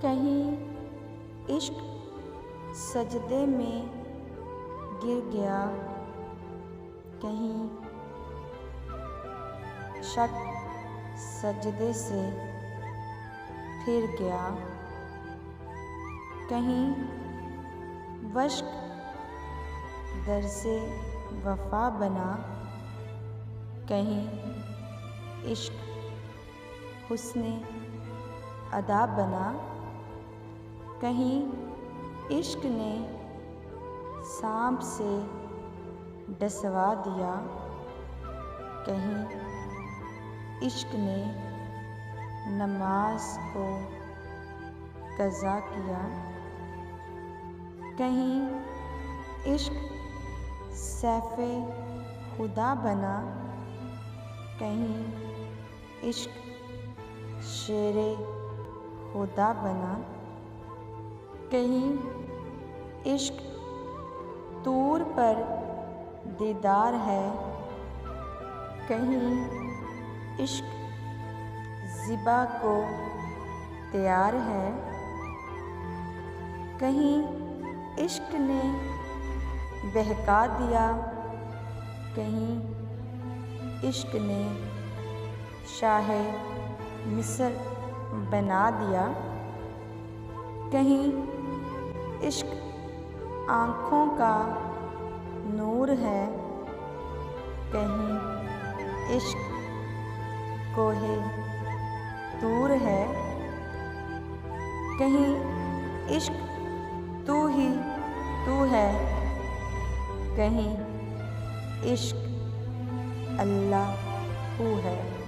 कहीं इश्क सजदे में गिर गया, कहीं शक सजदे से फिर गया, कहीं वश्क दर्से वफा बना, कहीं इश्क हुस्ने अदा बना, कहीं इश्क ने सांप से डसवा दिया, कहीं इश्क ने नमाज को कज़ा किया, कहीं इश्क सैफ़े खुदा बना, कहीं इश्क शेरे खुदा बना, कहीं इश्क तूर पर दीदार है, कहीं इश्क ज़िबा को तैयार है, कहीं इश्क ने बहका दिया, कहीं इश्क ने शाहे मिस्र बना दिया, कहीं इश्क आँखों का नूर है, कहीं इश्क कोहे तूर है, कहीं इश्क तू ही तू है, कहीं इश्क अल्लाह हू है।